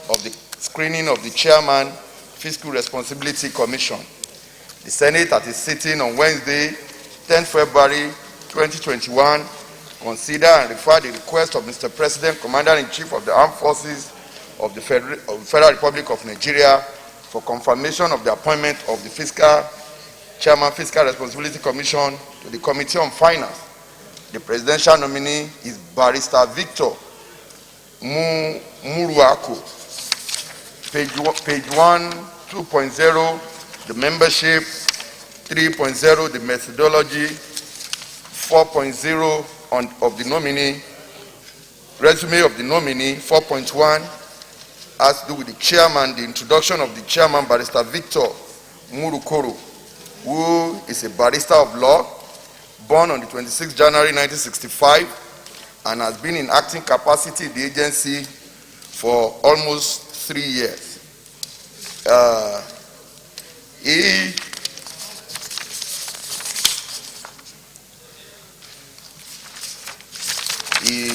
of the screening of the chairman, Fiscal Responsibility Commission. The Senate, at its sitting on Wednesday, 10 February 2021, consider and refer the request of Mr. President, Commander-in-Chief of the Armed Forces of the Federal Republic of Nigeria for confirmation of the appointment of the Chairman, Fiscal Responsibility Commission to the Committee on Finance. The presidential nominee is Barrister Victor Muruako. Page 1, 2.0, the membership. 3.0, the methodology. 4.0 of the nominee. Resume of the nominee. 4.1 has to do with the chairman, the introduction of the chairman, Barrister Victor Murukoro, who is a barrister of law, born on the 26th January 1965, and has been in acting capacity in the agency for almost 3 years. He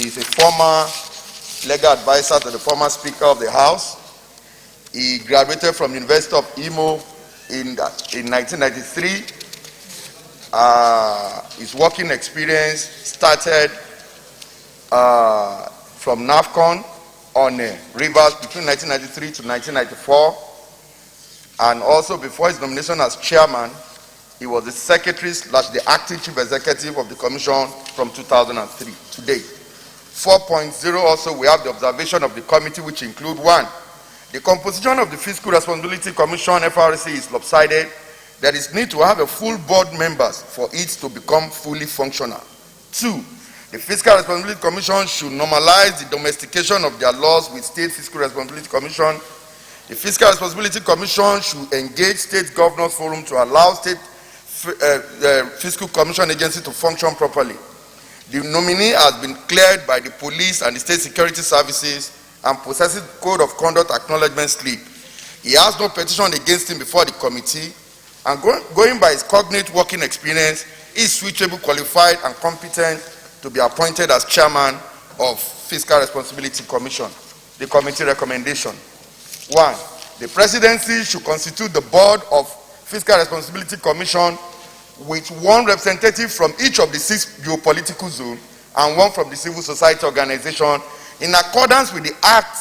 is a former legal advisor to the former Speaker of the House. He graduated from University of Imo in 1993. His working experience started from NAFCON on Rivers between 1993 to 1994, and also before his nomination as chairman, he was the secretary / the acting chief executive of the commission from 2003 to date. 4.0 also, we have the observation of the committee, which include: 1, the composition of the Fiscal Responsibility Commission, FRC, is lopsided. There is need to have a full board members for it to become fully functional. 2, the Fiscal Responsibility Commission should normalize the domestication of their laws with State Fiscal Responsibility Commission. The Fiscal Responsibility Commission should engage State Governors Forum to allow State Fiscal Commission agency to function properly. The nominee has been cleared by the police and the state security services and possesses code of conduct acknowledgement slip. He has no petition against him before the committee, and going by his cognate working experience, is suitably qualified and competent to be appointed as chairman of Fiscal Responsibility Commission. The committee recommendation: 1, the presidency should constitute the board of Fiscal Responsibility Commission with 1 representative from each of the 6 geopolitical zones and 1 from the civil society organization, in accordance with the act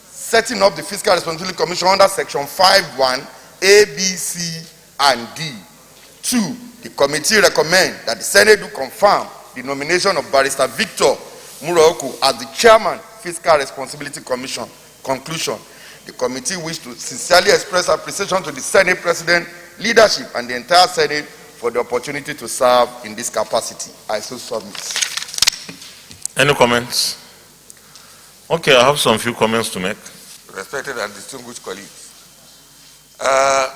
setting up the Fiscal Responsibility Commission under Section 5(1) A, B, C, and D. 2, the committee recommends that the Senate do confirm the nomination of Barrister Victor Muroko as the chairman, Fiscal Responsibility Commission. Conclusion: the committee wishes to sincerely express appreciation to the Senate President, leadership, and the entire Senate for the opportunity to serve in this capacity. I so submit. Any comments? Okay, I have some few comments to make. Respected and distinguished colleagues, I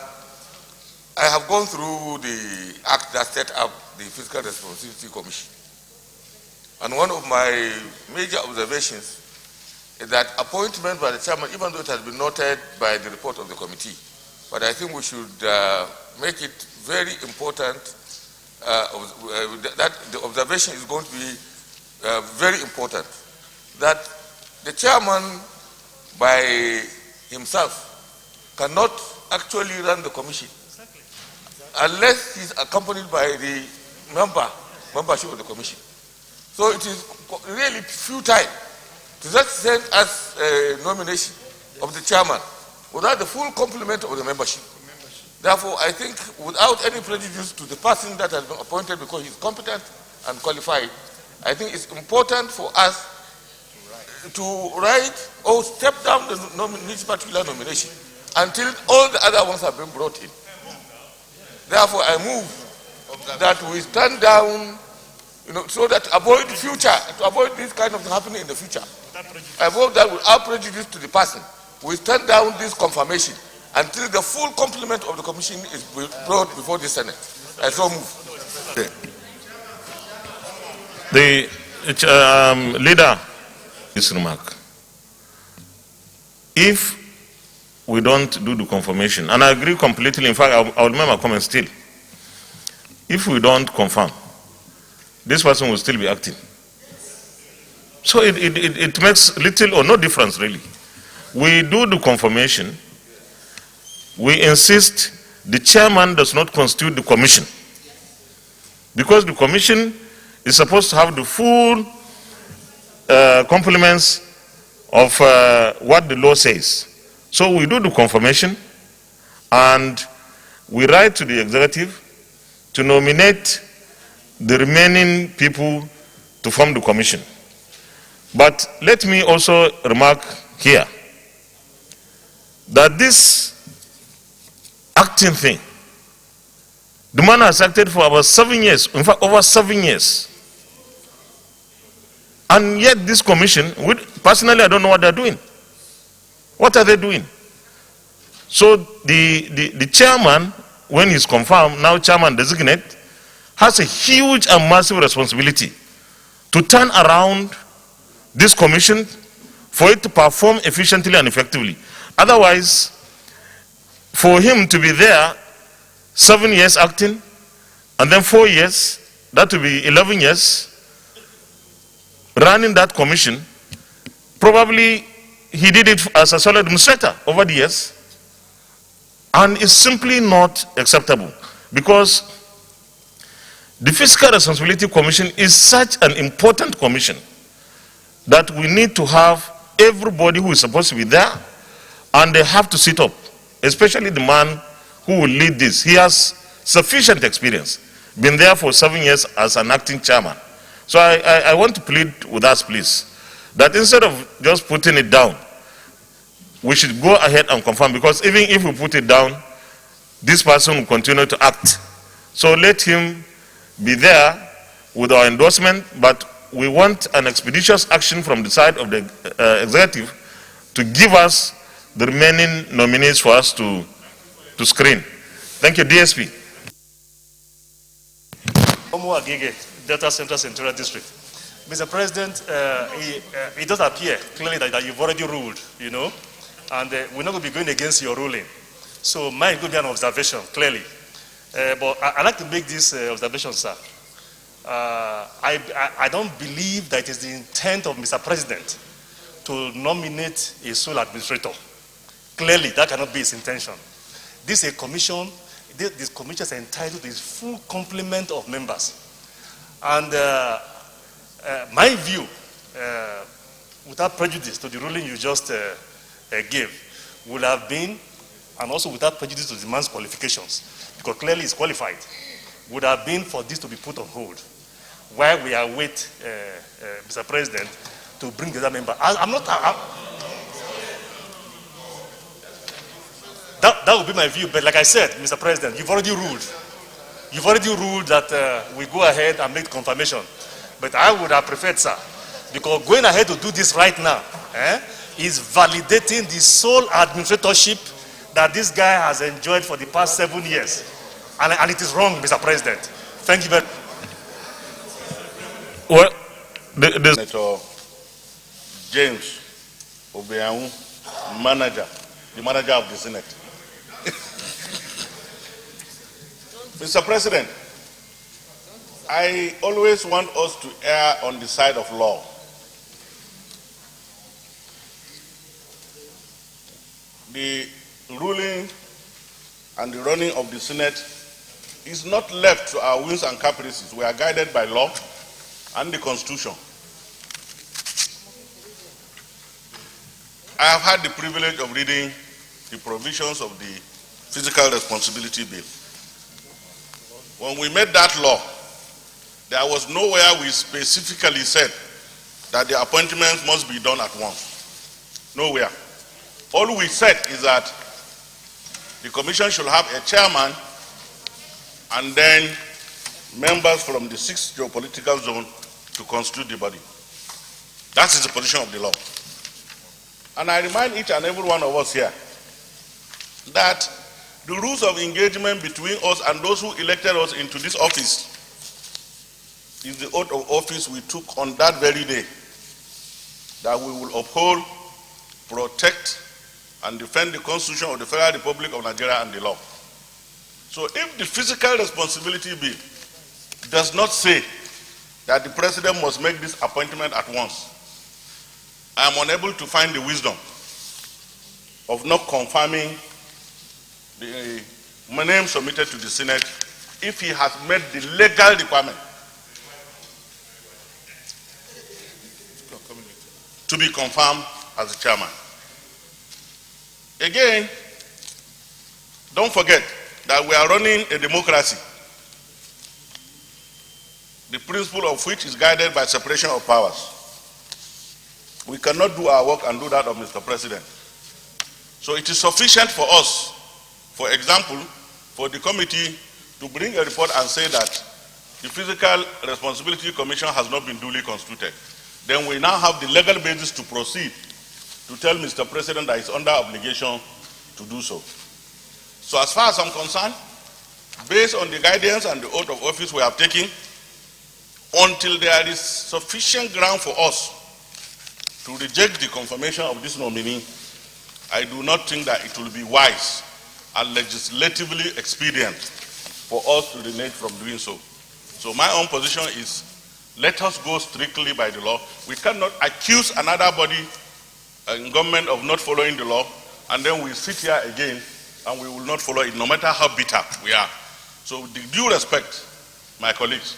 have gone through the act that set up the Fiscal Responsibility Commission. And one of my major observations is that appointment by the chairman, even though it has been noted by the report of the committee, but I think we should make it very important that the observation is going to be very important, that the chairman by himself cannot actually run the commission unless he's accompanied by the membership of the commission. So it is really futile to just send us a nomination of the chairman without the full complement of the membership. Therefore, I think without any prejudice to the person that has been appointed because he's competent and qualified, I think it's important for us to write or step down this particular nomination until all the other ones have been brought in. Therefore, I move that we stand down, so that to avoid this kind of thing happening in the future. I vote that without prejudice to the person, we stand down this confirmation until the full complement of the commission is brought before the Senate. I so move. The leader, this remark: if we don't do the confirmation, and I agree completely, in fact, I will make my comment still. If we don't confirm, this person will still be acting. So it makes little or no difference, really. we do the confirmation, we insist the chairman does not constitute the commission, because the commission is supposed to have the full complements of what the law says. So we do the confirmation, and we write to the executive to nominate the remaining people to form the commission. But let me also remark here that this acting thing, the man has acted for about 7 years, in fact over 7 years. And yet this commission, personally I don't know what they're doing. What are they doing? So the chairman, when he's confirmed, now chairman designate, has a huge and massive responsibility to turn around this commission for it to perform efficiently and effectively. Otherwise, for him to be there 7 years acting, and then 4 years, that will be 11 years, running that commission, probably he did it as a sole administrator over the years, and it's simply not acceptable, because the Fiscal Responsibility Commission is such an important commission that we need to have everybody who is supposed to be there, and they have to sit up, especially the man who will lead this. He has sufficient experience, been there for 7 years as an acting chairman. So I want to plead with us, please, that instead of just putting it down, we should go ahead and confirm, because even if we put it down, this person will continue to act. So let him be there with our endorsement, but we want an expeditious action from the side of the executive to give us the remaining nominees for us to screen. Thank you, DSP. Omo Agege, Delta Central Senatorial District. Mr. President, it does appear clearly that you've already ruled, you know, and we're not going to be going against your ruling. So mine could be an observation, clearly. But I'd like to make this observation, sir. I don't believe that it is the intent of Mr. President to nominate a sole administrator. Clearly, that cannot be his intention. This is a commission. This commission is entitled to its full complement of members. And my view, without prejudice to the ruling you just gave, would have been, and also without prejudice to the man's qualifications, because clearly he's qualified, would have been for this to be put on hold while we await Mr. President to bring the other member. That would be my view, but like I said, Mr. President, you've already ruled. You've already ruled that we go ahead and make confirmation. But I would have preferred, sir, because going ahead to do this right now is validating the sole administratorship that this guy has enjoyed for the past 7 years. And it is wrong, Mr. President. Thank you very much. Well, Senator James Obianwu, the manager of the Senate. Mr. President, I always want us to err on the side of law. The ruling and the running of the Senate is not left to our whims and caprices. We are guided by law and the Constitution. I have had the privilege of reading the provisions of the Fiscal Responsibility Bill. When we made that law, there was nowhere we specifically said that the appointments must be done at once. Nowhere. All we said is that the commission should have a chairman and then members from the 6th geopolitical zone to constitute the body. That is the position of the law. And I remind each and every one of us here that the rules of engagement between us and those who elected us into this office is the oath of office we took on that very day, that we will uphold, protect, and defend the Constitution of the Federal Republic of Nigeria and the law. So if the Fiscal Responsibility Bill does not say that the President must make this appointment at once, I am unable to find the wisdom of not confirming the name submitted to the Senate if he has met the legal requirement to be confirmed as the chairman. Again, don't forget that we are running a democracy, the principle of which is guided by separation of powers. We cannot do our work and do that of Mr. President. So it is sufficient for us, for example, for the committee to bring a report and say that the Physical Responsibility Commission has not been duly constituted. Then we now have the legal basis to proceed to tell Mr. President that he's under obligation to do so. So as far as I'm concerned, based on the guidance and the oath of office we have taken, until there is sufficient ground for us to reject the confirmation of this nominee, I do not think that it will be wise and legislatively expedient for us to renege from doing so. So my own position is, let us go strictly by the law. We cannot accuse another body in government of not following the law, and then we sit here again and we will not follow it, no matter how bitter we are. So with due respect, my colleagues,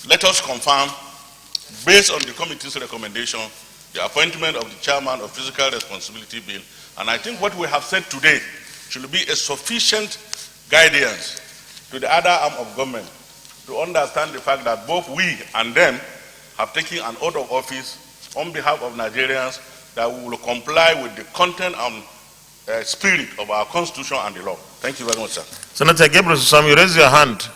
let us confirm, based on the committee's recommendation, the appointment of the chairman of Physical Responsibility Bill. And I think what we have said today should be a sufficient guidance to the other arm of government to understand the fact that both we and them have taken an oath of office on behalf of Nigerians that we will comply with the content and spirit of our constitution and the law. Thank you very much, sir. Senator Gabriel Susam, you raise your hand.